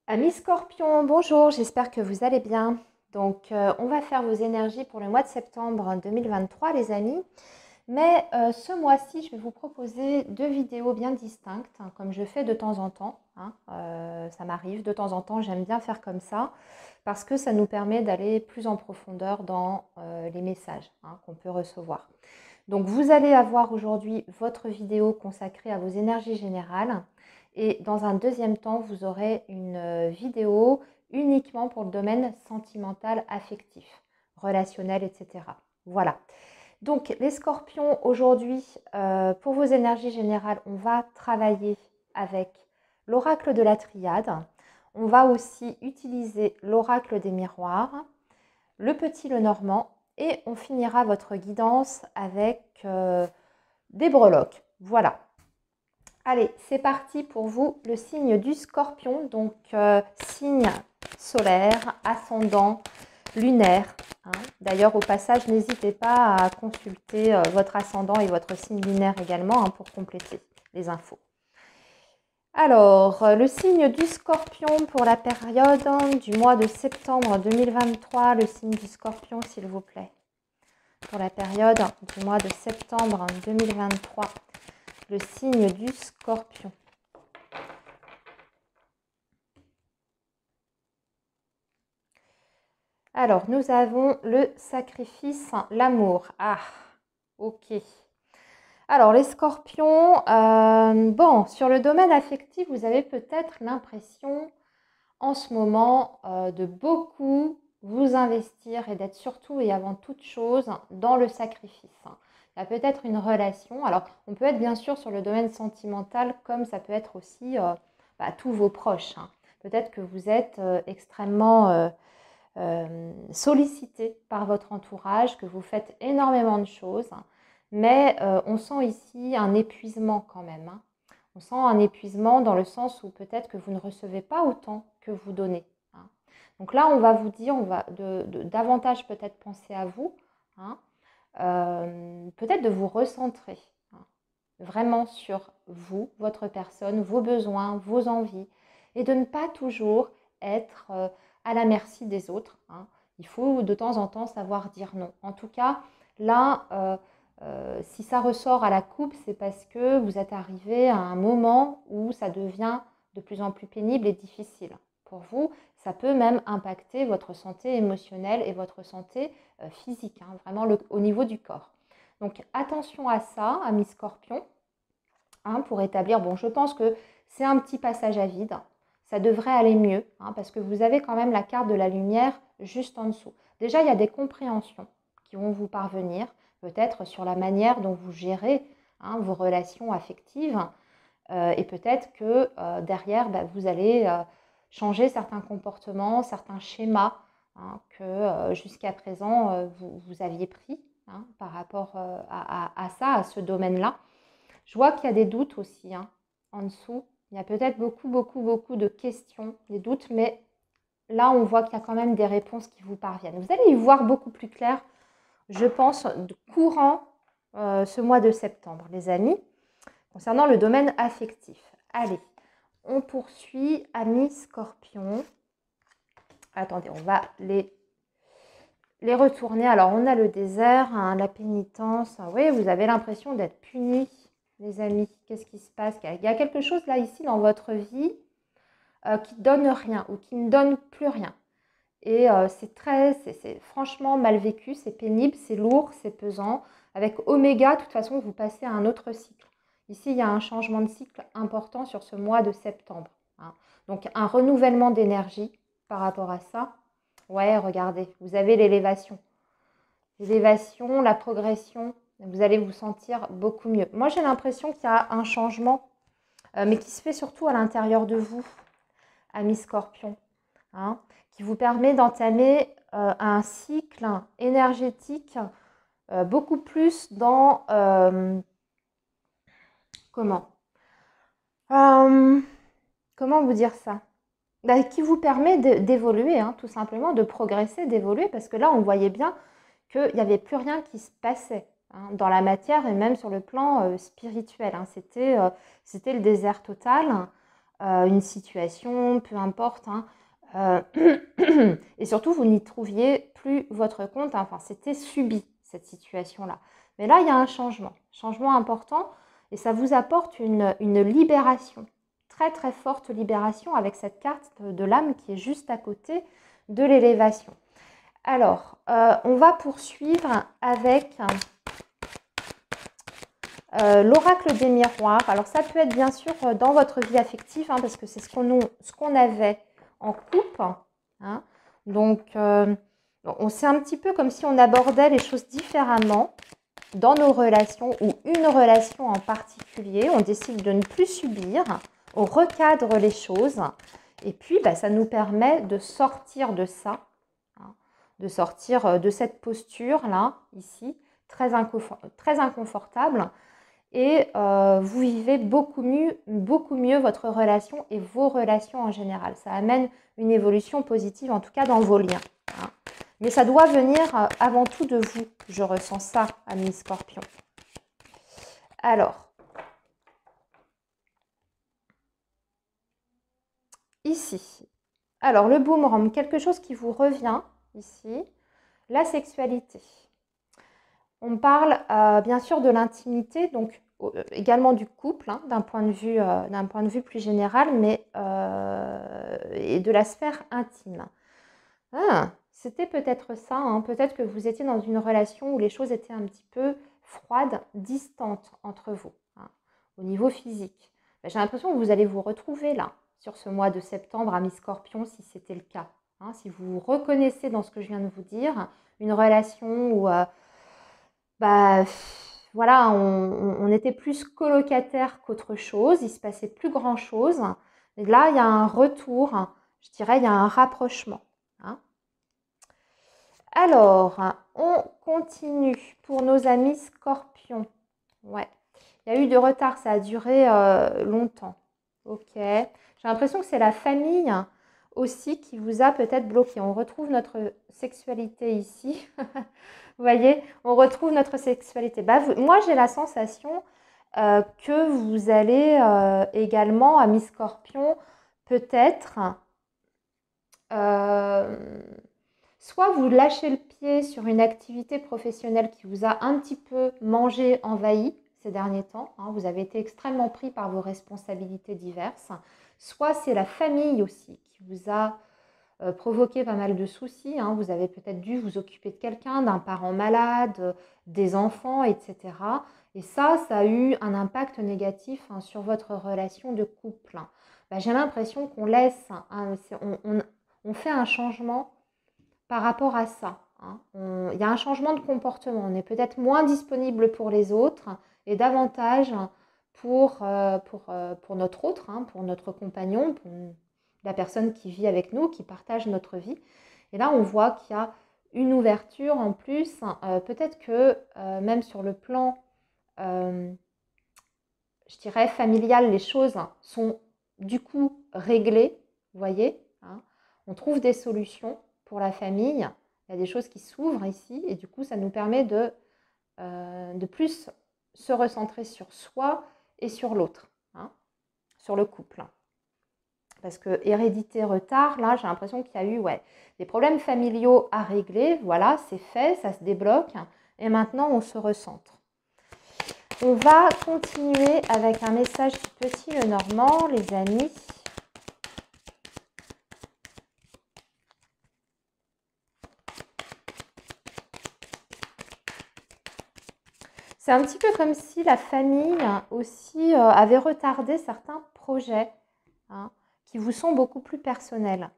Amis Scorpion, bonjour, j'espère que vous allez bien. Donc, on va faire vos énergies pour le mois de septembre 2023, les amis. Mais ce mois-ci, je vais vous proposer deux vidéos bien distinctes, hein, comme je fais de temps en temps. Ça m'arrive de temps en temps, j'aime bien faire comme ça, parce que ça nous permet d'aller plus en profondeur dans les messages qu'on peut recevoir. Donc, vous allez avoir aujourd'hui votre vidéo consacrée à vos énergies générales. Et dans un deuxième temps, vous aurez une vidéo uniquement pour le domaine sentimental, affectif, relationnel, etc. Voilà. Donc les scorpions, aujourd'hui, pour vos énergies générales, on va travailler avec l'oracle de la triade. On va aussi utiliser l'oracle des miroirs, le petit Lenormand, et on finira votre guidance avec des breloques. Voilà. Allez, c'est parti pour vous, le signe du scorpion, donc signe solaire, ascendant, lunaire. D'ailleurs, au passage, n'hésitez pas à consulter votre ascendant et votre signe lunaire également pour compléter les infos. Alors, le signe du scorpion pour la période du mois de septembre 2023, le signe du scorpion, s'il vous plaît. Pour la période du mois de septembre 2023, le signe du scorpion. Alors, nous avons le sacrifice, l'amour. Ah, ok. Alors, les scorpions, bon, sur le domaine affectif, vous avez peut-être l'impression en ce moment de beaucoup vous investir et d'être surtout et avant toute chose dans le sacrifice. Il y a peut-être une relation. Alors, on peut être bien sûr sur le domaine sentimental comme ça peut être aussi tous vos proches. Peut-être que vous êtes extrêmement sollicité par votre entourage, que vous faites énormément de choses, mais on sent ici un épuisement quand même. On sent un épuisement dans le sens où peut-être que vous ne recevez pas autant que vous donnez. Donc là, on va vous dire, on va davantage peut-être penser à vous, peut-être de vous recentrer vraiment sur vous, votre personne, vos besoins, vos envies, et de ne pas toujours être à la merci des autres. Il faut de temps en temps savoir dire non. En tout cas, là, si ça ressort à la coupe, c'est parce que vous êtes arrivé à un moment où ça devient de plus en plus pénible et difficile. Pour vous, ça peut même impacter votre santé émotionnelle et votre santé physique, vraiment au niveau du corps. Donc attention à ça, amis scorpions, pour établir, bon, je pense que c'est un petit passage à vide, ça devrait aller mieux, parce que vous avez quand même la carte de la lumière juste en dessous. Déjà, il y a des compréhensions qui vont vous parvenir, peut-être sur la manière dont vous gérez vos relations affectives, et peut-être que derrière, vous allez changer certains comportements, certains schémas que jusqu'à présent vous aviez pris par rapport à ça, à ce domaine-là. Je vois qu'il y a des doutes aussi en dessous. Il y a peut-être beaucoup de questions, des doutes, mais là, on voit qu'il y a quand même des réponses qui vous parviennent. Vous allez y voir beaucoup plus clair, je pense, courant ce mois de septembre, les amis, concernant le domaine affectif. Allez, on poursuit, amis scorpions. Attendez, on va les retourner. Alors, on a le désert, la pénitence. Oui, vous avez l'impression d'être puni, les amis. Qu'est-ce qui se passe? Il y a quelque chose là, ici, dans votre vie qui ne donne rien ou qui ne donne plus rien. Et c'est franchement mal vécu, c'est pénible, c'est lourd, c'est pesant. Avec Oméga, de toute façon, vous passez à un autre cycle. Ici, il y a un changement de cycle important sur ce mois de septembre. Donc, un renouvellement d'énergie par rapport à ça. Ouais, regardez, vous avez l'élévation. L'élévation, la progression, vous allez vous sentir beaucoup mieux. Moi, j'ai l'impression qu'il y a un changement, mais qui se fait surtout à l'intérieur de vous, amis scorpions, qui vous permet d'entamer un cycle énergétique beaucoup plus dans... comment vous dire ça? Qui vous permet d'évoluer, tout simplement, de progresser, d'évoluer, parce que là, on voyait bien qu'il n'y avait plus rien qui se passait dans la matière et même sur le plan spirituel. C'était le désert total. une situation, peu importe, hein, et surtout, vous n'y trouviez plus votre compte, hein, enfin, c'était subi, cette situation-là. Mais là, il y a un changement important, et ça vous apporte une libération, très très forte libération avec cette carte de l'âme qui est juste à côté de l'élévation. Alors, on va poursuivre avec l'oracle des miroirs. Alors, ça peut être bien sûr dans votre vie affective, hein, parce que c'est ce qu'on avait en couple. Hein. Donc, c'est un petit peu comme si on abordait les choses différemment dans nos relations ou une relation en particulier. On décide de ne plus subir, on recadre les choses et puis ça nous permet de sortir de ça, hein, de sortir de cette posture-là, ici, très inconfortable et vous vivez beaucoup mieux votre relation et vos relations en général. Ça amène une évolution positive, en tout cas dans vos liens. Hein. Mais ça doit venir avant tout de vous. Je ressens ça, amis Scorpion. Alors, ici. Alors, le boomerang, quelque chose qui vous revient ici. La sexualité. On parle bien sûr de l'intimité, donc également du couple, hein, d'un point de vue plus général, mais et de la sphère intime. Ah, c'était peut-être ça, hein, peut-être que vous étiez dans une relation où les choses étaient un petit peu froides, distantes entre vous, hein, au niveau physique. J'ai l'impression que vous allez vous retrouver là, sur ce mois de septembre, amis Scorpion, si c'était le cas. Hein, si vous vous reconnaissez dans ce que je viens de vous dire, une relation où voilà, on était plus colocataire qu'autre chose, il se passait plus grand-chose. Et là, il y a un retour, je dirais, il y a un rapprochement. Hein. Alors, on continue pour nos amis Scorpions. Ouais, il y a eu de retard, ça a duré longtemps. Ok, j'ai l'impression que c'est la famille aussi qui vous a peut-être bloqué. On retrouve notre sexualité ici. Vous voyez, on retrouve notre sexualité. Moi, j'ai la sensation que vous allez également, amis Scorpion, peut-être soit vous lâchez le pied sur une activité professionnelle qui vous a un petit peu mangé, envahi ces derniers temps. Hein, vous avez été extrêmement pris par vos responsabilités diverses. Soit c'est la famille aussi qui vous a provoqué pas mal de soucis. Hein. Vous avez peut-être dû vous occuper de quelqu'un, d'un parent malade, des enfants, etc. Et ça a eu un impact négatif hein, sur votre relation de couple. J'ai l'impression qu'on laisse, on fait un changement par rapport à ça. Hein. Il y a un changement de comportement. On est peut-être moins disponible pour les autres et davantage pour notre autre, hein, pour notre compagnon, pour la personne qui vit avec nous, qui partage notre vie. Et là, on voit qu'il y a une ouverture en plus. Peut-être que même sur le plan, je dirais, familial, les choses sont du coup réglées, vous voyez. Hein. On trouve des solutions pour la famille. Il y a des choses qui s'ouvrent ici et du coup, ça nous permet de plus se recentrer sur soi et sur l'autre, hein, sur le couple. Parce que hérédité, retard, là, j'ai l'impression qu'il y a eu des problèmes familiaux à régler. Voilà, c'est fait, ça se débloque. Et maintenant, on se recentre. On va continuer avec un message du Petit Lenormand, les amis. C'est un petit peu comme si la famille aussi avait retardé certains projets hein, qui vous sont beaucoup plus personnels.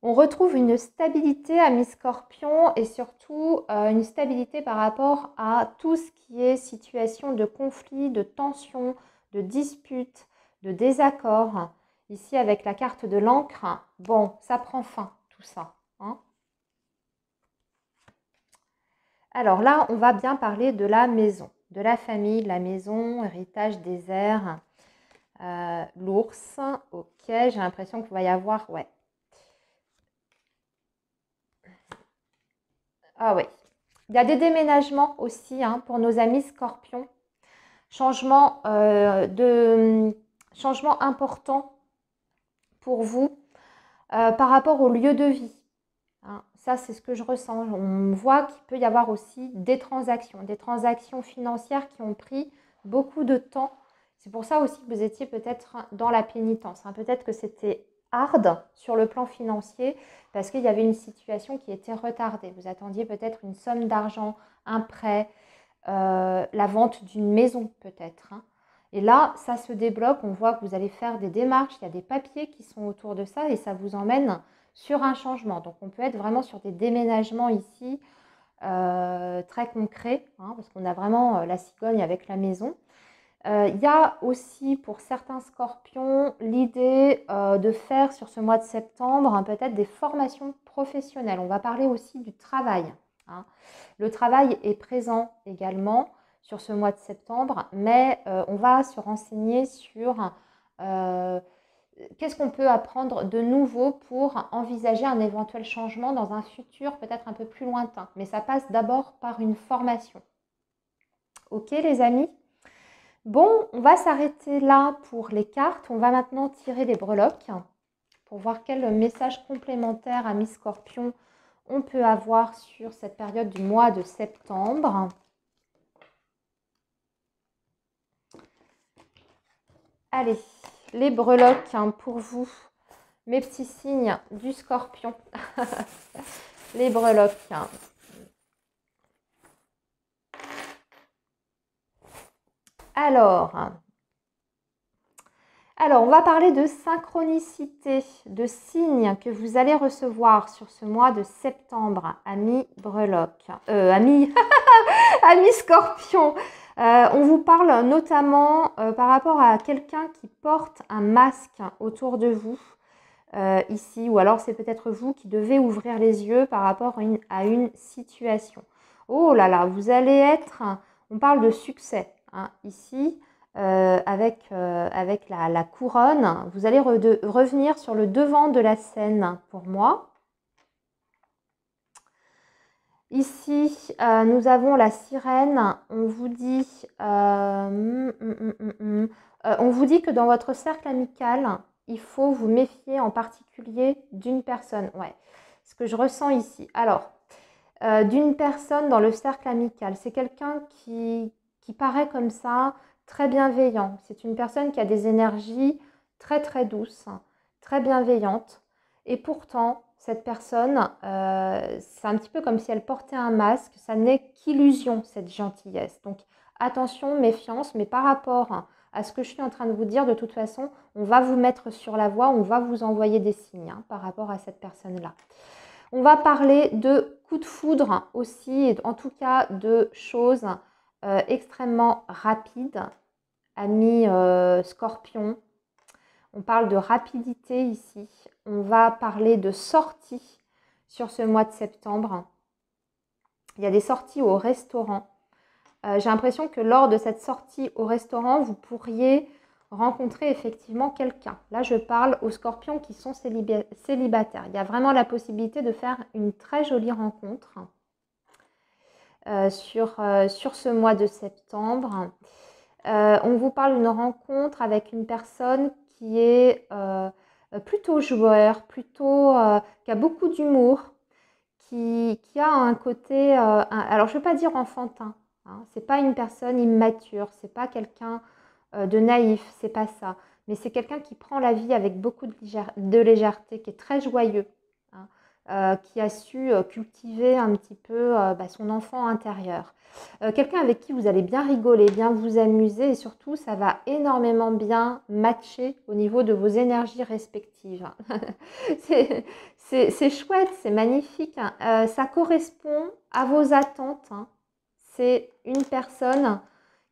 On retrouve une stabilité à mi-scorpion et surtout une stabilité par rapport à tout ce qui est situation de conflit, de tension, de dispute, de désaccord. Ici avec la carte de l'encre, bon, ça prend fin tout ça. Hein. Alors là, on va bien parler de la maison, de la famille, de la maison, héritage des airs, l'ours. Ok, j'ai l'impression qu'il va y avoir, ah oui. Il y a des déménagements aussi hein, pour nos amis scorpions. changement, changement important pour vous par rapport au lieu de vie. Hein. Ça, c'est ce que je ressens. On voit qu'il peut y avoir aussi des transactions financières qui ont pris beaucoup de temps. C'est pour ça aussi que vous étiez peut-être dans la pénitence. Hein. Peut-être que c'était hard sur le plan financier parce qu'il y avait une situation qui était retardée. Vous attendiez peut-être une somme d'argent, un prêt, la vente d'une maison peut-être. Hein. Et là, ça se débloque. On voit que vous allez faire des démarches. Il y a des papiers qui sont autour de ça et ça vous emmène sur un changement. Donc, on peut être vraiment sur des déménagements ici très concrets, hein, parce qu'on a vraiment la cigogne avec la maison. Il y a aussi pour certains scorpions l'idée de faire sur ce mois de septembre hein, peut-être des formations professionnelles. On va parler aussi du travail. Hein. Le travail est présent également sur ce mois de septembre, mais on va se renseigner sur qu'est-ce qu'on peut apprendre de nouveau pour envisager un éventuel changement dans un futur peut-être un peu plus lointain. Mais ça passe d'abord par une formation. Ok les amis? Bon, on va s'arrêter là pour les cartes. On va maintenant tirer les breloques pour voir quel message complémentaire à mi-scorpion on peut avoir sur cette période du mois de septembre. Allez, les breloques hein, pour vous, mes petits signes du scorpion. Les breloques. Alors, on va parler de synchronicité, de signes que vous allez recevoir sur ce mois de septembre, amis breloques, amis scorpion. On vous parle notamment par rapport à quelqu'un qui porte un masque autour de vous, ici, ou alors c'est peut-être vous qui devez ouvrir les yeux par rapport à une situation. Oh là là, vous allez être, on parle de succès, hein, ici. Avec la couronne, vous allez revenir sur le devant de la scène pour moi. Ici, nous avons la sirène. On vous dit, on vous dit que dans votre cercle amical, il faut vous méfier en particulier d'une personne. Ouais, ce que je ressens ici. Alors, d'une personne dans le cercle amical, c'est quelqu'un qui paraît comme ça, très bienveillant. C'est une personne qui a des énergies très très douces, très bienveillantes. Et pourtant, cette personne, c'est un petit peu comme si elle portait un masque. Ça n'est qu'illusion, cette gentillesse. Donc attention, méfiance, mais par rapport à ce que je suis en train de vous dire, de toute façon, on va vous mettre sur la voie, on va vous envoyer des signes hein, par rapport à cette personne-là. On va parler de coups de foudre aussi, et en tout cas de choses extrêmement rapides. Amis scorpion, on parle de rapidité ici. On va parler de sorties sur ce mois de septembre. Il y a des sorties au restaurant. J'ai l'impression que lors de cette sortie au restaurant, vous pourriez rencontrer effectivement quelqu'un. Là, je parle aux scorpions qui sont célibataires. Il y a vraiment la possibilité de faire une très jolie rencontre sur ce mois de septembre. On vous parle d'une rencontre avec une personne qui est plutôt joueur, plutôt qui a beaucoup d'humour, qui a un côté, alors je ne veux pas dire enfantin, hein, c'est pas une personne immature, c'est pas quelqu'un de naïf, c'est pas ça, mais c'est quelqu'un qui prend la vie avec beaucoup de légèreté, qui est très joyeux, hein, qui a su cultiver un petit peu son enfant intérieur. Quelqu'un avec qui vous allez bien rigoler, bien vous amuser et surtout ça va énormément bien matcher au niveau de vos énergies respectives. C'est chouette, c'est magnifique. Hein. Ça correspond à vos attentes. Hein. C'est une personne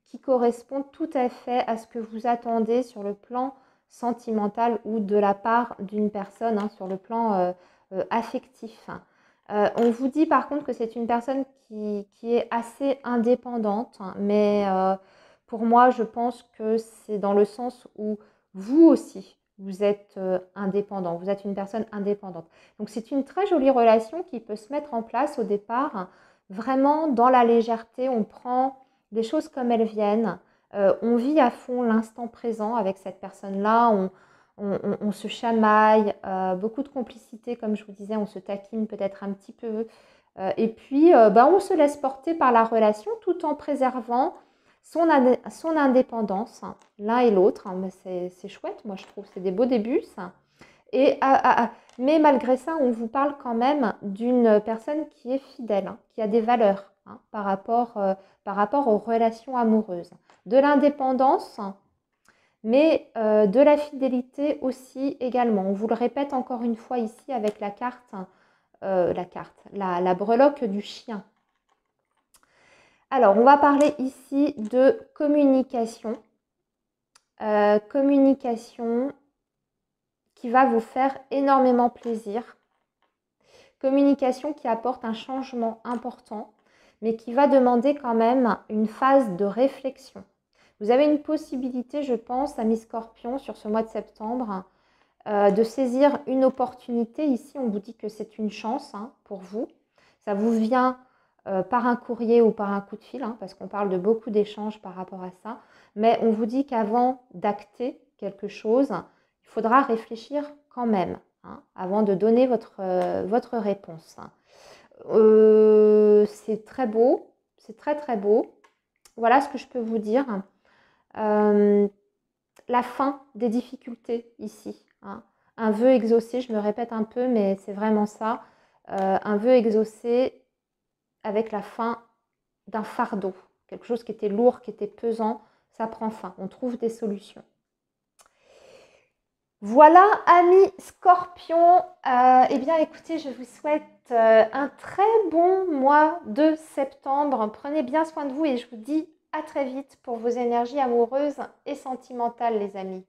qui correspond tout à fait à ce que vous attendez sur le plan sentimental ou de la part d'une personne hein, sur le plan affectif. On vous dit par contre que c'est une personne qui est assez indépendante, hein, mais pour moi, je pense que c'est dans le sens où vous aussi, vous êtes indépendant, vous êtes une personne indépendante. Donc c'est une très jolie relation qui peut se mettre en place au départ, hein, vraiment dans la légèreté, on prend les choses comme elles viennent. On vit à fond l'instant présent avec cette personne-là. On se chamaille, beaucoup de complicité, comme je vous disais, on se taquine peut-être un petit peu. Et puis, on se laisse porter par la relation tout en préservant son indépendance, hein, l'un et l'autre. Hein, mais c'est chouette, moi je trouve, c'est des beaux débuts, ça. Mais malgré ça, on vous parle quand même d'une personne qui est fidèle, hein, qui a des valeurs, hein, par rapport aux relations amoureuses. De l'indépendance, mais de la fidélité aussi également. On vous le répète encore une fois ici avec la breloque du chien. Alors, on va parler ici de communication. Communication qui va vous faire énormément plaisir. Communication qui apporte un changement important, mais qui va demander quand même une phase de réflexion. Vous avez une possibilité, je pense, amis Scorpion, sur ce mois de septembre, de saisir une opportunité. Ici, on vous dit que c'est une chance, hein, pour vous. Ça vous vient par un courrier ou par un coup de fil, hein, parce qu'on parle de beaucoup d'échanges par rapport à ça. Mais on vous dit qu'avant d'acter quelque chose, il faudra réfléchir quand même, hein, avant de donner votre réponse. C'est très beau, c'est très très beau. Voilà ce que je peux vous dire. La fin des difficultés ici, hein. Un vœu exaucé, je me répète un peu, mais c'est vraiment ça. Un vœu exaucé avec la fin d'un fardeau. Quelque chose qui était lourd, qui était pesant, ça prend fin. On trouve des solutions. Voilà, amis Scorpions. Eh bien, écoutez, je vous souhaite un très bon mois de septembre. Prenez bien soin de vous et je vous dis à très vite pour vos énergies amoureuses et sentimentales, les amis.